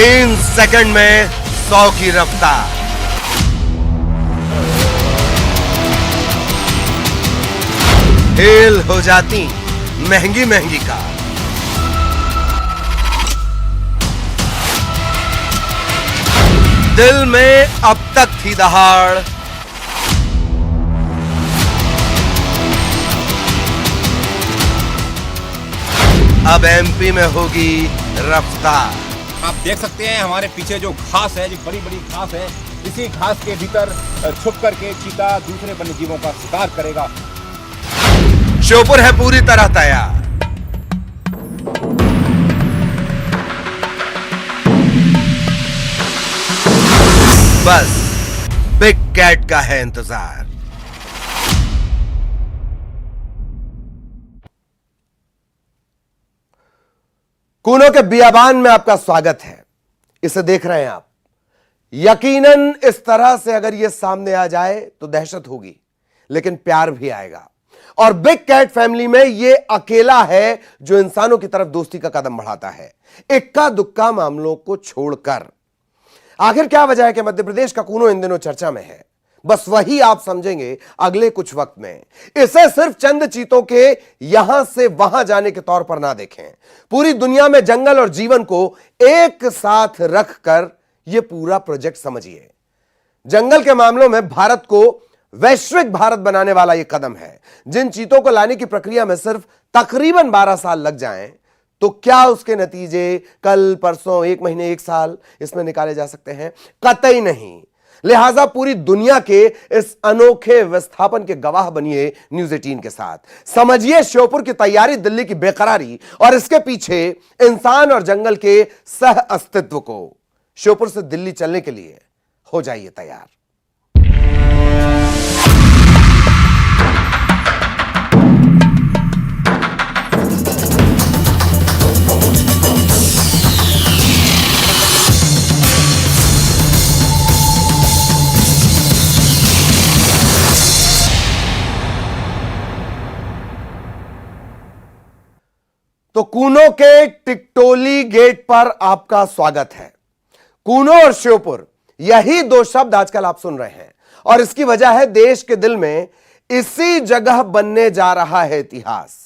3 second में 100 की रफ्तार। फेल हो जाती महंगी महंगी कार। दिल में अब तक थी दहाड़, अब एमपी में होगी रफ्तार। आप देख सकते हैं हमारे पीछे जो घास है, जो बड़ी बड़ी घास है, इसी घास के भीतर छुप करके चीता दूसरे वन्य जीवों का शिकार करेगा। श्योपुर है पूरी तरह तैयार। बस बिग कैट का है इंतजार। कूनो के बियाबान में आपका स्वागत है। इसे देख रहे हैं आप। यकीनन इस तरह से अगर यह सामने आ जाए तो दहशत होगी, लेकिन प्यार भी आएगा। और बिग कैट फैमिली में यह अकेला है जो इंसानों की तरफ दोस्ती का कदम बढ़ाता है, इक्का दुक्का मामलों को छोड़कर। आखिर क्या वजह है कि मध्य प्रदेश का कूनो इन दिनों चर्चा में है? बस वही आप समझेंगे अगले कुछ वक्त में। इसे सिर्फ चंद चीतों के यहां से वहां जाने के तौर पर ना देखें। पूरी दुनिया में जंगल और जीवन को एक साथ रखकर यह पूरा प्रोजेक्ट समझिए। जंगल के मामलों में भारत को वैश्विक भारत बनाने वाला यह कदम है। जिन चीतों को लाने की प्रक्रिया में सिर्फ तकरीबन 12 साल लग जाएं, तो क्या उसके नतीजे कल, परसों, 1 महीने, 1 साल इसमें निकाले जा सकते हैं? कतई नहीं। लिहाजा पूरी दुनिया के इस अनोखे विस्थापन के गवाह बनिए न्यूज़ 18 के साथ। समझिए श्योपुर की तैयारी, दिल्ली की बेकरारी और इसके पीछे इंसान और जंगल के सह अस्तित्व को। श्योपुर से दिल्ली चलने के लिए हो जाइए तैयार। तो कूनो के टिकटोली गेट पर आपका स्वागत है। कूनो और श्योपुर, यही 2 शब्द आजकल आप सुन रहे हैं, और इसकी वजह है देश के दिल में इसी जगह बनने जा रहा है इतिहास।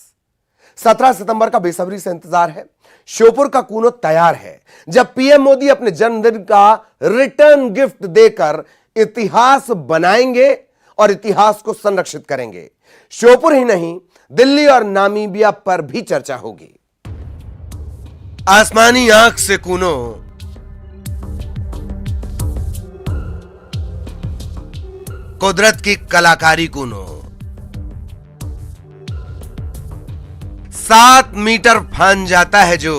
17 सितंबर का बेसब्री से इंतजार है। श्योपुर का कूनो तैयार है। जब पीएम मोदी अपने जन्मदिन का रिटर्न गिफ्ट देकर इतिहास बनाएंगे और इतिहास को संरक्षित करेंगे। श्योपुर ही नहीं, दिल्ली और नामीबिया पर भी चर्चा होगी। आसमानी आंख से कूनो, कुदरत की कलाकारी कूनो, 7 मीटर फान जाता है जो,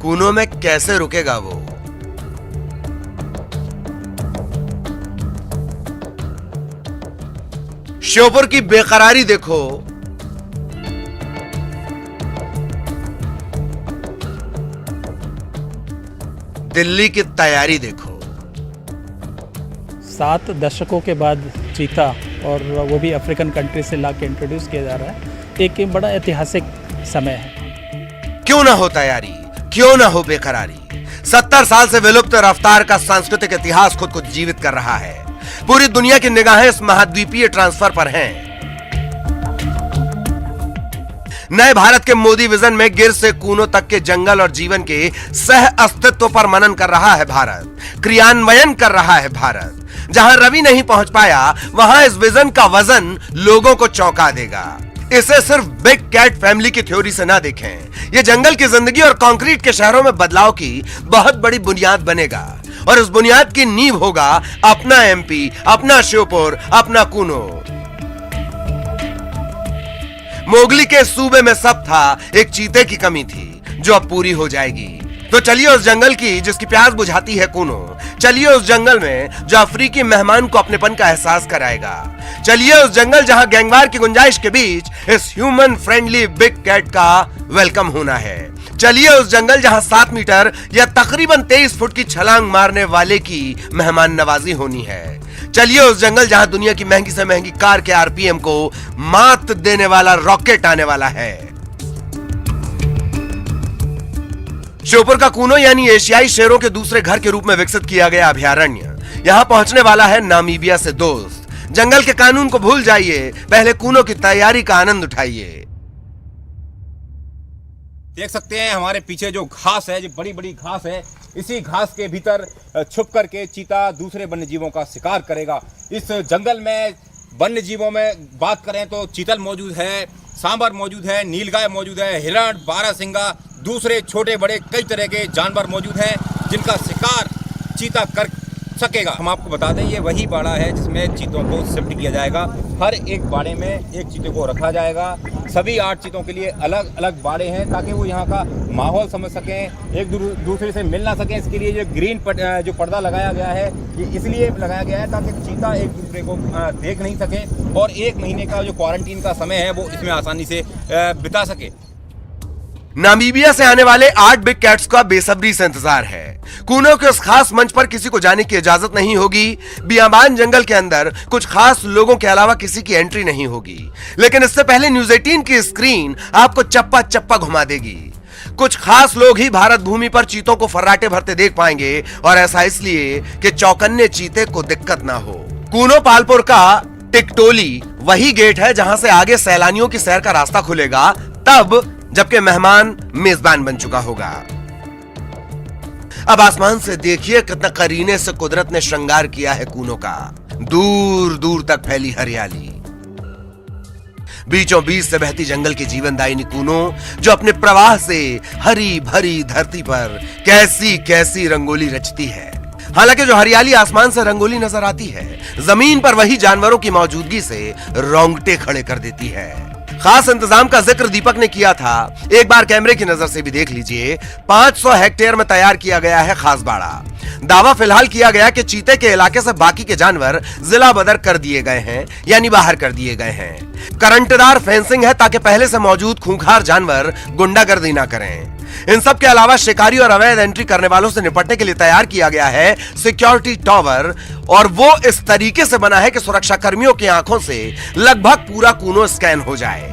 कूनो में कैसे रुकेगा वो? श्योपुर की बेकरारी देखो, दिल्ली की तैयारी देखो। 7 दशकों के बाद चीता, और वो भी अफ्रीकन कंट्री से ला के इंट्रोड्यूस किया जा रहा है। एक बड़ा ऐतिहासिक समय है। क्यों ना हो तैयारी, क्यों ना हो बेकरारी। 70 साल से विलुप्त रफ्तार का सांस्कृतिक इतिहास खुद को जीवित कर रहा है। पूरी दुनिया की निगाहें इस महाद्वीपीय ट्रांसफर पर हैं। नए भारत के मोदी विजन में गिर से कूनो तक के जंगल और जीवन के सह अस्तित्व पर मनन कर रहा है भारत, क्रियान्वयन कर रहा है भारत। जहां रवि नहीं पहुंच पाया, वहां इस विजन का वजन लोगों को चौंका देगा। इसे सिर्फ बिग कैट फैमिली की थ्योरी से ना देखें। यह जंगल की जिंदगी और कंक्रीट के शहरों में बदलाव की बहुत बड़ी बुनियाद बनेगा, और इस बुनियाद की नींव होगा अपना एमपी, अपना श्योपुर, अपना कूनो। मोगली के सूबे में सब था, एक चीते की कमी थी जो अब पूरी हो जाएगी। तो चलिए उस जंगल की जिसकी प्यास बुझाती है कूनो। चलिए उस जंगल में जो अफ्रीकी मेहमान को अपनेपन का एहसास कराएगा। चलिए उस जंगल जहां गैंगवार की गुंजाइश के बीच इस ह्यूमन फ्रेंडली बिग कैट का वेलकम होना है। चलिए उस जंगल जहां 7 मीटर या तकरीबन 23 फुट की छलांग मारने वाले की मेहमान नवाजी होनी है। चलिए उस जंगल जहां दुनिया की महंगी से महंगी कार के आरपीएम को मात देने वाला रॉकेट आने वाला है। श्योपुर का कूनो यानी एशियाई शेरों के दूसरे घर के रूप में विकसित किया गया अभयारण्य यहां पहुंचने वाला है नामीबिया से दोस्त। जंगल के कानून को भूल जाइए, पहले कूनो की तैयारी का आनंद उठाइए। देख सकते हैं हमारे पीछे जो घास है, जो बड़ी बड़ी घास है, इसी घास के भीतर छुप करके चीता दूसरे वन्य जीवों का शिकार करेगा। इस जंगल में वन्य जीवों में बात करें तो चीतल मौजूद है, सांबर मौजूद है, नीलगाय मौजूद है, हिरण, बारहसिंगा, दूसरे छोटे बड़े कई तरह के जानवर मौजूद हैं जिनका शिकार चीता कर सकेगा। हम आपको बता दें, ये वही बाड़ा है जिसमें चीतों को शिफ्ट किया जाएगा। हर एक बाड़े में एक चीते को रखा जाएगा। सभी 8 चीतों के लिए अलग अलग बाड़े हैं ताकि वो यहाँ का माहौल समझ सकें, एक दूसरे से मिल ना सकें। इसके लिए जो ग्रीन जो पर्दा लगाया गया है, ये इसलिए लगाया गया है ताकि चीता एक दूसरे को देख नहीं सके और 1 महीने का जो क्वारंटीन का समय है वो इसमें आसानी से बिता सके। नामीबिया से आने वाले 8 बिग कैट्स का बेसब्री से इंतजार है। कूनो के उस खास मंच पर किसी को जाने की इजाजत नहीं होगी। बियाबान जंगल के अंदर कुछ खास लोगों के अलावा किसी की एंट्री नहीं होगी। लेकिन इससे पहले न्यूज़ 18 की स्क्रीन आपको चप्पा चप्पा घुमा देगी। कुछ खास लोग ही भारत भूमि पर चीतों को फर्राटे भरते देख पाएंगे, और ऐसा इसलिए कि चौकन्ने चीते को दिक्कत ना हो। कूनो पालपुर का टिकटोली वही गेट है जहां से आगे सैलानियों की सैर का रास्ता खुलेगा, तब जबकि मेहमान मेजबान बन चुका होगा। अब आसमान से देखिए कितना करीने से कुदरत ने श्रृंगार किया है कूनो का। दूर दूर तक फैली हरियाली, बीचों बीच से बहती जंगल की जीवनदायिनी कूनो जो अपने प्रवाह से हरी भरी धरती पर कैसी कैसी रंगोली रचती है। हालांकि जो हरियाली आसमान से रंगोली नजर आती है, जमीन पर वही जानवरों की मौजूदगी से रोंगटे खड़े कर देती है। खास इंतजाम का जिक्र दीपक ने किया था, एक बार कैमरे की नजर से भी देख लीजिए। 500 हेक्टेयर में तैयार किया गया है खास बाड़ा। दावा फिलहाल किया गया कि चीते के इलाके से बाकी के जानवर जिला बदर कर दिए गए हैं, यानी बाहर कर दिए गए हैं। करंटदार फेंसिंग है ताकि पहले से मौजूद खूंखार जानवर गुंडागर्दी ना करें। इन सब के अलावा शिकारी और अवैध एंट्री करने वालों से निपटने के लिए तैयार किया गया है सिक्योरिटी टावर, और वो इस तरीके से बना है कि सुरक्षा कर्मियों की आंखों से लगभग पूरा कूनो स्कैन हो जाए।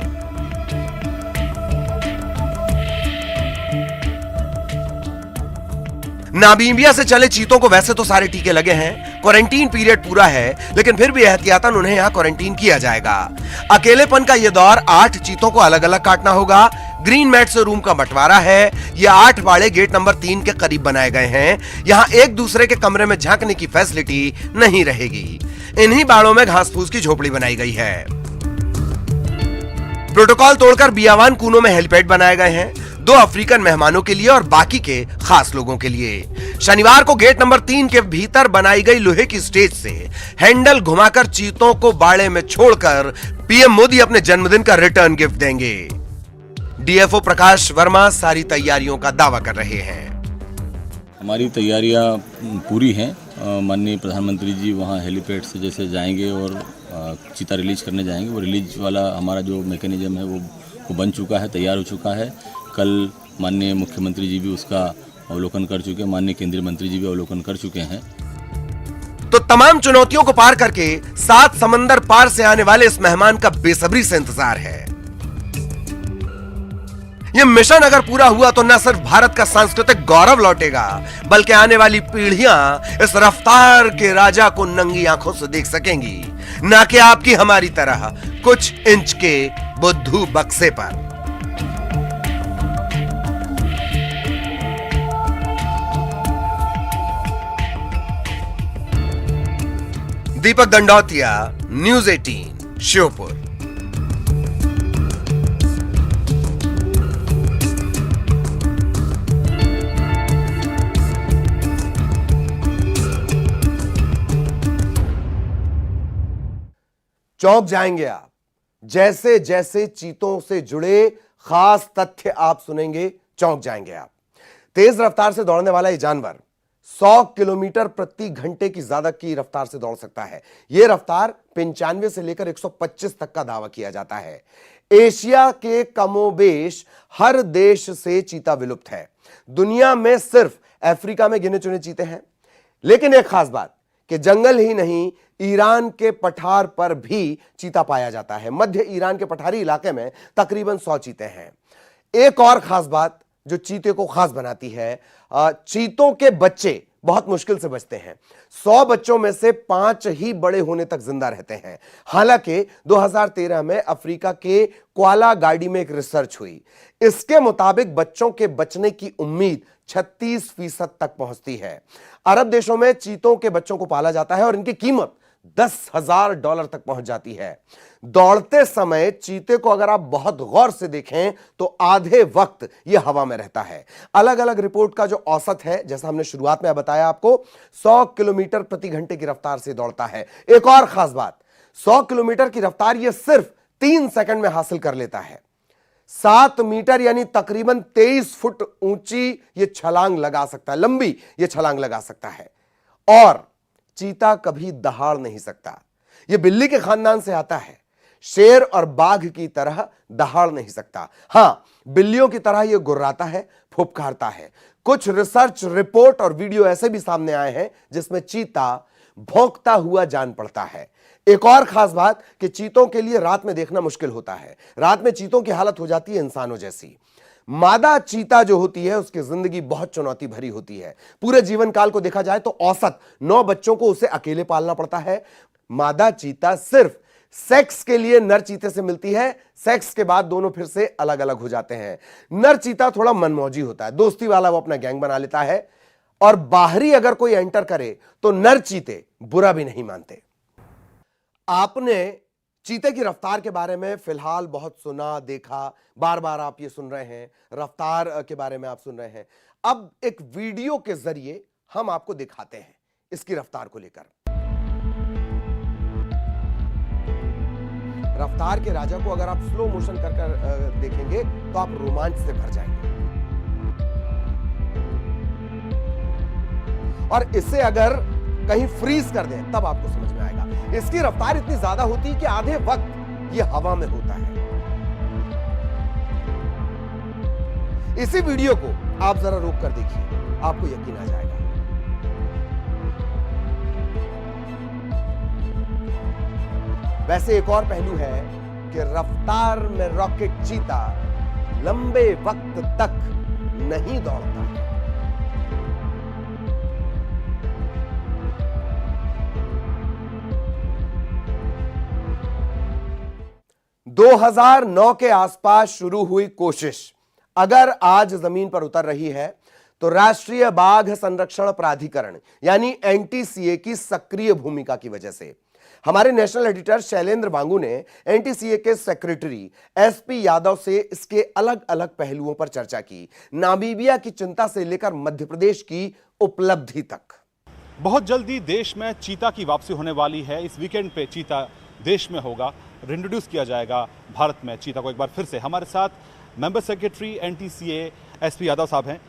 नामीबिया से चले चीतों को वैसे तो सारे टीके लगे हैं, क्वारंटीन पीरियड पूरा है, लेकिन फिर भी एहतियातन उन्हें यहां क्वारंटीन किया जाएगा। अकेलेपन का यह दौर 8 चीतों को अलग अलग काटना होगा। ग्रीन मैट से रूम का बंटवारा है। ये 8 बाड़े गेट नंबर 3 के करीब बनाए गए हैं। यहां एक दूसरे के कमरे में झांकने की फैसिलिटी नहीं रहेगी। इन्हीं बाड़ों में घास फूस की झोपड़ी बनाई गई है। प्रोटोकॉल तोड़कर बियावान कूनो में हेलीपैड बनाए गए हैं, 2 अफ्रीकन मेहमानों के लिए और बाकी के खास लोगों के लिए। शनिवार को गेट नंबर 3 के भीतर बनाई गई लोहे की स्टेज से हैंडल घुमाकर चीतों को बाड़े में छोड़कर पीएम मोदी अपने जन्मदिन का रिटर्न गिफ्ट देंगे। डीएफओ प्रकाश वर्मा सारी तैयारियों का दावा कर रहे हैं। हमारी तैयारियां पूरी हैं। माननीय प्रधानमंत्री जी वहां हेलीपैड से जैसे जाएंगे और चीता रिलीज करने जाएंगे, वो रिलीज वाला हमारा जो मैकेनिज्म है वो बन चुका है, तैयार हो चुका है। कल माननीय मुख्यमंत्री जी भी उसका अवलोकन कर चुके हैं, माननीय केंद्रीय मंत्री जी भी अवलोकन कर चुके हैं। तो तमाम चुनौतियों को पार करके 7 समंदर पार से आने वाले इस मेहमान का बेसब्री से इंतजार है। यह मिशन अगर पूरा हुआ तो न सिर्फ भारत का सांस्कृतिक गौरव लौटेगा, बल्कि आने वाली पीढ़ियां इस रफ्तार के राजा को नंगी आंखों से देख सकेंगी, ना कि आपकी हमारी तरह कुछ इंच के बुद्धू बक्से पर। दीपक दंडौतिया, न्यूज़ 18, श्योपुर। चौंक जाएंगे आप जैसे जैसे चीतों से जुड़े खास तथ्य आप सुनेंगे, चौंक जाएंगे आप। तेज रफ्तार से दौड़ने वाला ये जानवर 100 किलोमीटर प्रति घंटे की ज्यादा की रफ्तार से दौड़ सकता है। यह रफ्तार 95 से लेकर 125 तक का दावा किया जाता है। एशिया के कमोबेश हर देश से चीता विलुप्त है। दुनिया में सिर्फ अफ्रीका में गिने चुने चीते हैं। लेकिन एक खास बात कि जंगल ही नहीं, ईरान के पठार पर भी चीता पाया जाता है। मध्य ईरान के पठारी इलाके में तकरीबन 100 चीते हैं। एक और खास बात, जो चीते को खास बनाती है, चीतों के बच्चे बहुत मुश्किल से बचते हैं। 100 बच्चों में से 5 ही बड़े होने तक जिंदा रहते हैं। हालांकि 2013 में अफ्रीका के क्वाला गाड़ी में एक रिसर्च हुई। इसके मुताबिक बच्चों के बचने की उम्मीद 36% तक पहुंचती है। अरब देशों में चीतों के बच्चों को पाला जाता है और इनकी कीमत $10,000 तक पहुंच जाती है। दौड़ते समय चीते को अगर आप बहुत गौर से देखें तो आधे वक्त यह हवा में रहता है। अलग अलग रिपोर्ट का जो औसत है, जैसा हमने शुरुआत में बताया आपको, 100 किलोमीटर प्रति घंटे की रफ्तार से दौड़ता है। एक और खास बात, 100 किलोमीटर की रफ्तार यह सिर्फ 3 सेकंड में हासिल कर लेता है। 7 मीटर यानी तकरीबन 23 फुट ऊंची यह छलांग लगा सकता है, लंबी यह छलांग लगा सकता है। और चीता कभी दहाड़ नहीं सकता। यह बिल्ली के खानदान से आता है। शेर और बाघ की तरह दहाड़ नहीं सकता। हां, बिल्लियों की तरह यह गुर्राता है, फुफकारता है। कुछ रिसर्च रिपोर्ट और वीडियो ऐसे भी सामने आए हैं जिसमें चीता भौंकता हुआ जान पड़ता है। एक और खास बात कि चीतों के लिए रात में देखना मुश्किल होता है। रात में चीतों की हालत हो जाती है इंसानों जैसी। मादा चीता जो होती है उसकी जिंदगी बहुत चुनौती भरी होती है। पूरे जीवन काल को देखा जाए तो औसत 9 बच्चों को उसे अकेले पालना पड़ता है। मादा चीता सिर्फ सेक्स के लिए नर चीते से मिलती है। सेक्स के बाद दोनों फिर से अलग अलग हो जाते हैं। नर चीता थोड़ा मनमौजी होता है, दोस्ती वाला, वो अपना गैंग बना लेता है और बाहरी अगर कोई एंटर करे तो नर चीते बुरा भी नहीं मानते। आपने चीते की रफ्तार के बारे में फिलहाल बहुत सुना, देखा, बार बार आप ये सुन रहे हैं, रफ्तार के बारे में आप सुन रहे हैं। अब एक वीडियो के जरिए हम आपको दिखाते हैं इसकी रफ्तार को लेकर। रफ्तार के राजा को अगर आप स्लो मोशन कर देखेंगे तो आप रोमांच से भर जाएंगे। और इसे अगर कहीं फ्रीज कर दें तब आपको समझ में आएगा। इसकी रफ्तार इतनी ज्यादा होती है कि आधे वक्त यह हवा में होता है। इसी वीडियो को आप जरा रोक कर देखिए, आपको यकीन आ जाएगा। वैसे एक और पहलू है कि रफ्तार में रॉकेट चीता लंबे वक्त तक नहीं दौड़ता है। 2009 के आसपास शुरू हुई कोशिश अगर आज जमीन पर उतर रही है तो राष्ट्रीय बाघ संरक्षण प्राधिकरण यानी एनटीसीए की सक्रिय भूमिका की वजह से। हमारे नेशनल एडिटर शैलेंद्र बांगू ने एनटीसीए के सेक्रेटरी एसपी यादव से इसके अलग अलग पहलुओं पर चर्चा की, नामीबिया की चिंता से लेकर मध्य प्रदेश की उपलब्धि तक। बहुत जल्दी देश में चीता की वापसी होने वाली है। इस वीकेंड पे चीता देश में होगा, इंट्रोड्यूस किया जाएगा भारत में चीता को एक बार फिर से। हमारे साथ member secretary NTCA SP Yadav साहब हैं।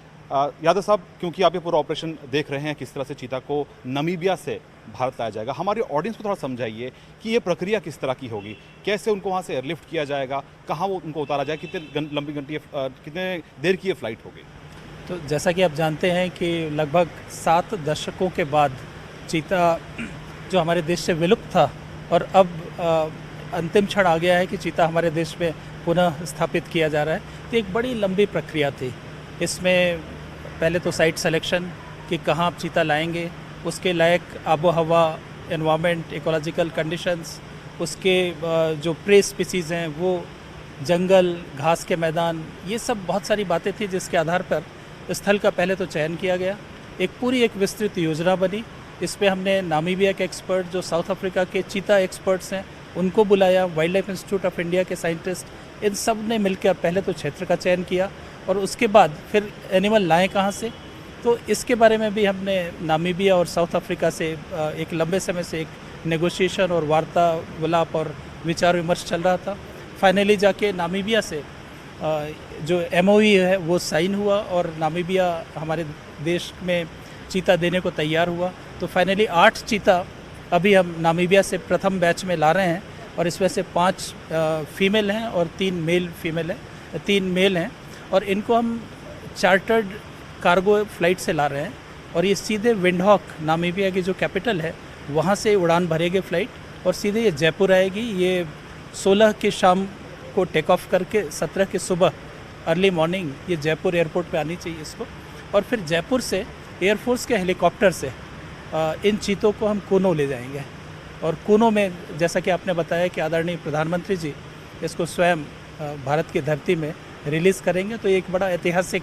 यादव साहब, क्योंकि आप ये पूरा ऑपरेशन देख रहे हैं किस तरह से चीता को नामीबिया से भारत लाया जाएगा, हमारे ऑडियंस को थोड़ा समझाइए कि ये प्रक्रिया किस तरह की होगी, कैसे उनको वहाँ से एयरलिफ्ट किया जाएगा, कहाँ वो उनको उतारा जाए, कितने देर की ये फ्लाइट होगी। तो जैसा कि आप जानते हैं कि लगभग 7 दशकों के बाद चीता जो हमारे देश से विलुप्त था और अब अंतिम क्षण आ गया है कि चीता हमारे देश में पुनः स्थापित किया जा रहा है। तो एक बड़ी लंबी प्रक्रिया थी। इसमें पहले तो साइट सिलेक्शन कि कहाँ आप चीता लाएंगे, उसके लायक आबो हवा, एनवायरनमेंट, इकोलॉजिकल कंडीशंस, उसके जो प्रे स्पीसीज़ हैं वो, जंगल, घास के मैदान, ये सब बहुत सारी बातें थी जिसके आधार पर स्थल का पहले तो चयन किया गया। एक विस्तृत योजना बनी। इस पे हमने नामीबिया के एक्सपर्ट, जो साउथ अफ्रीका के चीता एक्सपर्ट्स हैं, उनको बुलाया, wild life institute of India के साइंटिस्ट, इन सब ने मिलकर पहले तो क्षेत्र का चयन किया और उसके बाद फिर एनिमल लाएँ कहाँ से। तो इसके बारे में भी हमने नामीबिया और साउथ अफ्रीका से एक लंबे समय से एक नेगोशिएशन और वार्तालाप और विचार विमर्श चल रहा था। फाइनली जाके नामीबिया से जो MOU है वो साइन हुआ और नामीबिया हमारे देश में चीता देने को तैयार हुआ। तो फाइनली 8 चीता अभी हम नामीबिया से प्रथम बैच में ला रहे हैं और इसमें से 5 फीमेल हैं और 3 मेल हैं और इनको हम चार्टर्ड कार्गो फ्लाइट से ला रहे हैं और ये सीधे विंडहॉक, नामीबिया की जो कैपिटल है, वहाँ से उड़ान भरेगी फ़्लाइट और सीधे ये जयपुर आएगी। ये 16 की शाम को टेक ऑफ करके 17 की सुबह अर्ली मॉर्निंग ये जयपुर एयरपोर्ट पे आनी चाहिए इसको, और फिर जयपुर से एयरफोर्स के हेलीकॉप्टर से इन चीतों को हम कूनो ले जाएंगे। और कूनो में जैसा कि आपने बताया कि आदरणीय प्रधानमंत्री जी इसको स्वयं भारत की धरती में रिलीज़ करेंगे, तो एक बड़ा ऐतिहासिक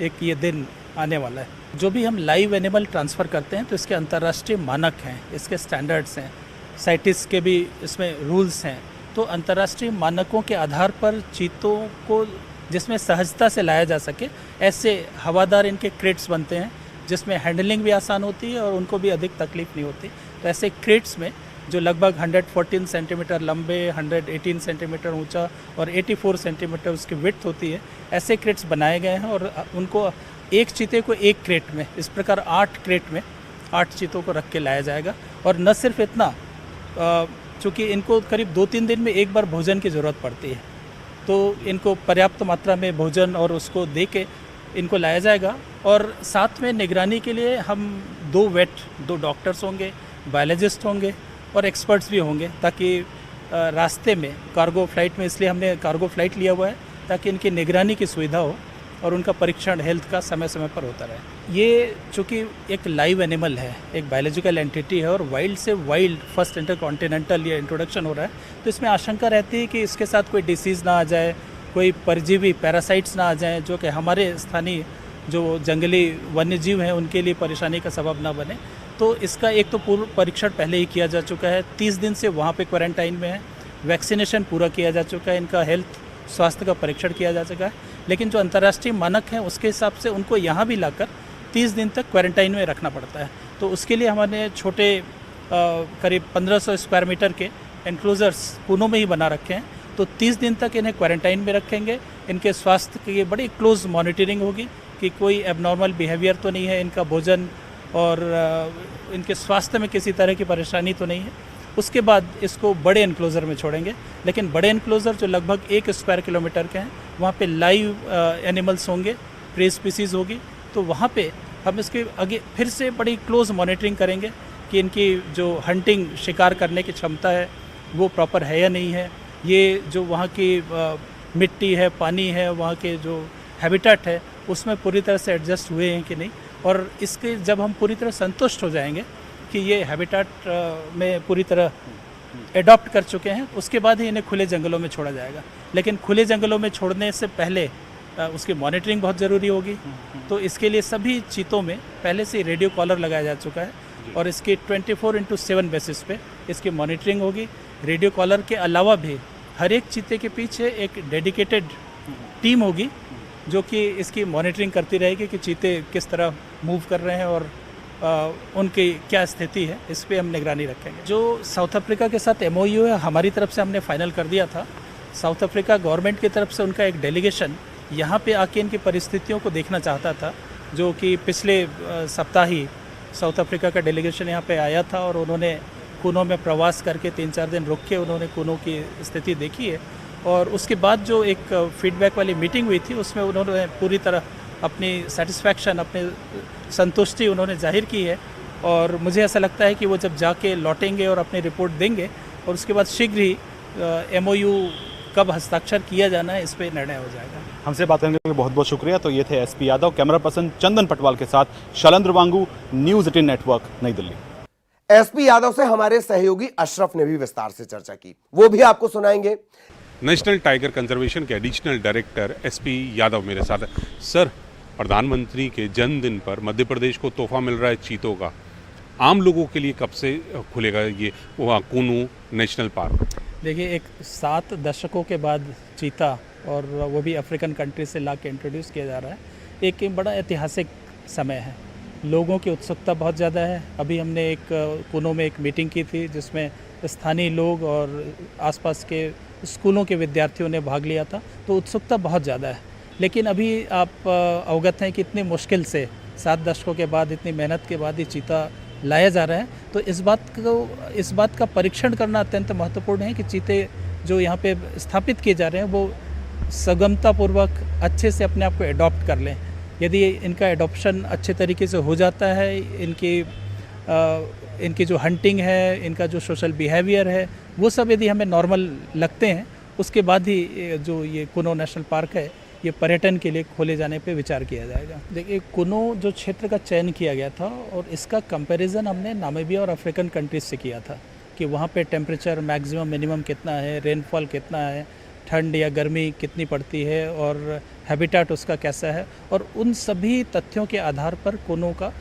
एक ये दिन आने वाला है। जो भी हम लाइव एनिमल ट्रांसफ़र करते हैं तो इसके अंतर्राष्ट्रीय मानक हैं, इसके स्टैंडर्ड्स हैं, साइटिस के भी इसमें रूल्स हैं। तो अंतर्राष्ट्रीय मानकों के आधार पर चीतों को जिसमें सहजता से लाया जा सके, ऐसे हवादार इनके क्रेट्स बनते हैं जिसमें हैंडलिंग भी आसान होती है और उनको भी अधिक तकलीफ नहीं होती। तो ऐसे क्रेट्स में जो लगभग 114 सेंटीमीटर लंबे, 118 सेंटीमीटर ऊंचा और 84 सेंटीमीटर उसकी विड्थ होती है, ऐसे क्रेट्स बनाए गए हैं। और उनको एक चीते को एक क्रेट में, इस प्रकार 8 क्रेट में 8 चीतों को रख के लाया जाएगा। और न सिर्फ इतना, चूँकि इनको करीब 2-3 दिन में एक बार भोजन की ज़रूरत पड़ती है, तो इनको पर्याप्त मात्रा में भोजन और उसको दे के इनको लाया जाएगा। और साथ में निगरानी के लिए हम 2 डॉक्टर्स होंगे, बायोलॉजिस्ट होंगे और एक्सपर्ट्स भी होंगे, ताकि रास्ते में कार्गो फ्लाइट में, इसलिए हमने कार्गो फ्लाइट लिया हुआ है ताकि इनकी निगरानी की सुविधा हो और उनका परीक्षण हेल्थ का समय समय पर होता रहे। ये चूँकि एक लाइव एनिमल है, एक बायोलॉजिकल एंटिटी है और वाइल्ड से वाइल्ड फर्स्ट इंटरकॉन्टिनेंटल ये इंट्रोडक्शन हो रहा है, तो इसमें आशंका रहती है कि इसके साथ कोई डिसीज़ ना आ जाए, कोई परजीवी पैरासाइट्स ना आ जाएँ जो कि हमारे स्थानीय जो जंगली वन्य जीव हैं उनके लिए परेशानी का सबब ना बने। तो इसका एक तो पूर्व परीक्षण पहले ही किया जा चुका है, 30 दिन से वहाँ पे क्वारंटाइन में है, वैक्सीनेशन पूरा किया जा चुका है, इनका हेल्थ स्वास्थ्य का परीक्षण किया जा चुका है। लेकिन जो अंतर्राष्ट्रीय मानक हैं उसके हिसाब से उनको यहाँ भी लाकर 30 दिन तक क्वारंटाइन में रखना पड़ता है। तो उसके लिए हमने छोटे करीब 1500 स्क्वायर मीटर के एनक्लोजर्स कूनो में ही बना रखे हैं। तो 30 दिन तक इन्हें क्वारंटाइन में रखेंगे। इनके स्वास्थ्य की बड़ी क्लोज मॉनिटरिंग होगी कि कोई एबनॉर्मल बिहेवियर तो नहीं है, इनका भोजन और इनके स्वास्थ्य में किसी तरह की परेशानी तो नहीं है। उसके बाद इसको बड़े एनक्लोज़र में छोड़ेंगे, लेकिन बड़े एनक्लोज़र जो लगभग 1 स्क्वायर किलोमीटर के हैं, वहाँ पे लाइव एनिमल्स होंगे, प्रे स्पीसीज़ होगी। तो वहाँ पे हम इसके आगे फिर से बड़ी क्लोज मॉनिटरिंग करेंगे कि इनकी जो हंटिंग, शिकार करने की क्षमता है वो प्रॉपर है या नहीं है, ये जो वहाँ की मिट्टी है, पानी है, वहाँ के जो हैबिटेट है उसमें पूरी तरह से एडजस्ट हुए हैं कि नहीं। और इसके जब हम पूरी तरह संतुष्ट हो जाएंगे कि ये हैबिटेट में पूरी तरह एडॉप्ट कर चुके हैं, उसके बाद ही इन्हें खुले जंगलों में छोड़ा जाएगा। लेकिन खुले जंगलों में छोड़ने से पहले उसकी मॉनिटरिंग बहुत ज़रूरी होगी। तो इसके लिए सभी चीतों में पहले से रेडियो कॉलर लगाया जा चुका है और इसकी 24/7 बेसिस पे इसकी मॉनिटरिंग होगी। रेडियो कॉलर के अलावा भी हर एक चीते के पीछे एक डेडिकेटेड टीम होगी जो कि इसकी मॉनिटरिंग करती रहेगी कि चीते किस तरह मूव कर रहे हैं और उनकी क्या स्थिति है, इस पर हम निगरानी रखेंगे। जो साउथ अफ्रीका के साथ MOU है, हमारी तरफ से हमने फाइनल कर दिया था। साउथ अफ्रीका गवर्नमेंट की तरफ से उनका एक डेलीगेशन यहाँ पे आके इनकी परिस्थितियों को देखना चाहता था, जो कि पिछले सप्ताह ही साउथ अफ्रीका का डेलीगेशन यहाँ पे आया था और उन्होंने कूनो में प्रवास करके 3-4 दिन रुक के उन्होंने कूनो की स्थिति देखी है। और उसके बाद जो एक फीडबैक वाली मीटिंग हुई थी उसमें उन्होंने पूरी तरह अपनी सेटिस्फैक्शन, अपनी संतुष्टि उन्होंने जाहिर की है। और मुझे ऐसा लगता है कि वो जब जाके लौटेंगे और अपनी रिपोर्ट देंगे और उसके बाद शीघ्र ही MOU कब हस्ताक्षर किया जाना है इस पर निर्णय हो जाएगा। हमसे बात करने के लिए बहुत बहुत शुक्रिया। तो ये थे SP यादव, कैमरा पर्सन चंदन पटवाल के साथ शैलेंद्र वांगू, न्यूज़ 18 नेटवर्क, नई दिल्ली। SP यादव से हमारे सहयोगी अशरफ ने भी विस्तार से चर्चा की, वो भी आपको सुनाएंगे। नेशनल टाइगर कंजर्वेशन के एडिशनल डायरेक्टर SP यादव मेरे साथ है। सर, प्रधानमंत्री के जन्मदिन पर मध्य प्रदेश को तोहफा मिल रहा है चीतों का। आम लोगों के लिए कब से खुलेगा ये कूनो नेशनल पार्क? देखिए, एक 7 दशकों के बाद चीता, और वो भी अफ्रीकन कंट्री से ला के इंट्रोड्यूस किया जा रहा है, एक बड़ा ऐतिहासिक समय है। लोगों की उत्सुकता बहुत ज़्यादा है। अभी हमने एक कूनो में एक मीटिंग की थी जिसमें स्थानीय लोग और आसपास के स्कूलों के विद्यार्थियों ने भाग लिया था, तो उत्सुकता बहुत ज़्यादा है। लेकिन अभी आप अवगत हैं कि इतनी मुश्किल से 7 दशकों के बाद, इतनी मेहनत के बाद ये चीता लाया जा रहा है। तो इस बात का परीक्षण करना अत्यंत महत्वपूर्ण है कि चीते जो यहाँ पे स्थापित किए जा रहे हैं वो सुगमतापूर्वक अच्छे से अपने आप को एडॉप्ट कर लें। यदि इनका एडॉप्शन अच्छे तरीके से हो जाता है, इनकी जो हंटिंग है, इनका जो सोशल बिहेवियर है, वो सब यदि हमें नॉर्मल लगते हैं, उसके बाद ही जो ये कूनो नेशनल पार्क है ये पर्यटन के लिए खोले जाने पे विचार किया जाएगा। देखिए, कुनो जो क्षेत्र का चयन किया गया था और इसका कंपैरिजन हमने नामीबिया और अफ्रीकन कंट्रीज से किया था कि वहाँ पे टेम्परेचर मैक्सिमम मिनिमम कितना है, रेनफॉल कितना है, ठंड या गर्मी कितनी पड़ती है और हैबिटेट उसका कैसा है, और उन सभी तथ्यों के आधार पर कुनो का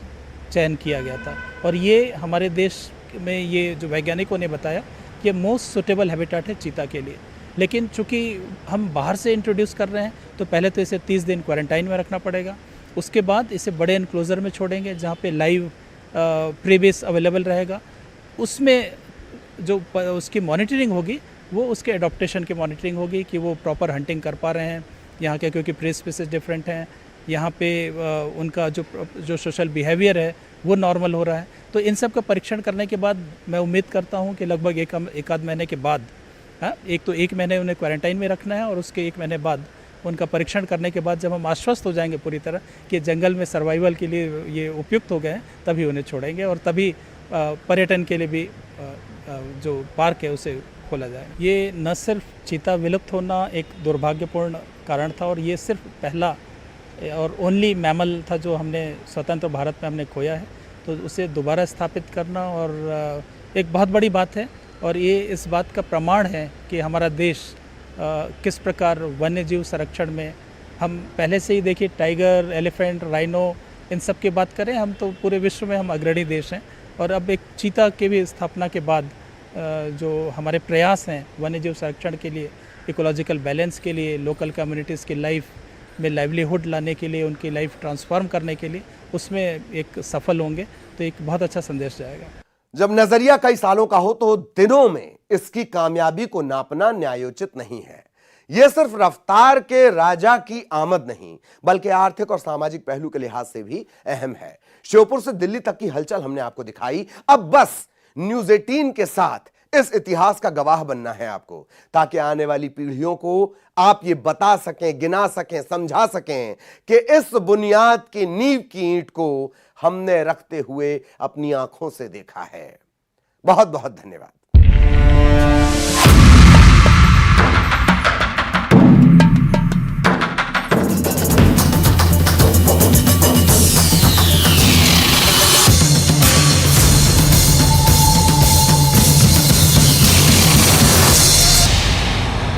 चयन किया गया था। और ये हमारे देश में ये जो वैज्ञानिकों ने बताया कि ये मोस्ट सुटेबल हैबिटेट है चीता के लिए। लेकिन चूँकि हम बाहर से इंट्रोड्यूस कर रहे हैं तो पहले तो इसे 30 दिन क्वारंटाइन में रखना पड़ेगा, उसके बाद इसे बड़े एनक्लोजर में छोड़ेंगे जहाँ पे लाइव प्रीबेस अवेलेबल रहेगा। उसमें जो उसकी मॉनिटरिंग होगी वो उसके एडॉप्टेशन की मॉनिटरिंग होगी कि वो प्रॉपर हंटिंग कर पा रहे हैं यहाँ के, क्योंकि प्रे स्पीसीज डिफरेंट हैं यहाँ पे, उनका जो सोशल बिहेवियर है वो नॉर्मल हो रहा है। तो इन सब का परीक्षण करने के बाद मैं उम्मीद करता हूँ कि लगभग एक आध महीने के बाद, हाँ, एक तो 1 महीने उन्हें क्वारंटाइन में रखना है और उसके 1 महीने बाद उनका परीक्षण करने के बाद जब हम आश्वस्त हो जाएंगे पूरी तरह कि जंगल में सर्वाइवल के लिए ये उपयुक्त हो गए हैं, तभी उन्हें छोड़ेंगे और तभी पर्यटन के लिए भी जो पार्क है उसे खोला जाए। ये न सिर्फ चीता विलुप्त होना एक दुर्भाग्यपूर्ण कारण था और ये सिर्फ पहला और ओनली मैमल था जो हमने स्वतंत्र भारत में हमने खोया है, तो उसे दोबारा स्थापित करना और एक बहुत बड़ी बात है। और ये इस बात का प्रमाण है कि हमारा देश किस प्रकार वन्य जीव संरक्षण में, हम पहले से ही देखिए टाइगर, एलिफेंट, राइनो, इन सब की बात करें हम तो पूरे विश्व में हम अग्रणी देश हैं। और अब एक चीता के भी स्थापना के बाद जो हमारे प्रयास हैं वन्य जीव संरक्षण के लिए, इकोलॉजिकल बैलेंस के लिए, लोकल कम्युनिटीज़ की लाइफ में लाइवलीहुड लाने के लिए, उनकी लाइफ ट्रांसफॉर्म करने के लिए, उसमें एक सफल होंगे तो एक बहुत अच्छा संदेश जाएगा। जब नजरिया कई सालों का हो तो दिनों में इसकी कामयाबी को नापना न्यायोचित नहीं है। यह सिर्फ रफ्तार के राजा की आमद नहीं बल्कि आर्थिक और सामाजिक पहलू के लिहाज से भी अहम है। श्योपुर से दिल्ली तक की हलचल हमने आपको दिखाई, अब बस न्यूज़ 18 के साथ इस इतिहास का गवाह बनना है आपको, ताकि आने वाली पीढ़ियों को आप ये बता सकें, गिना सकें, समझा सकें कि इस बुनियाद की नींव की ईंट को हमने रखते हुए अपनी आंखों से देखा है। बहुत बहुत धन्यवाद।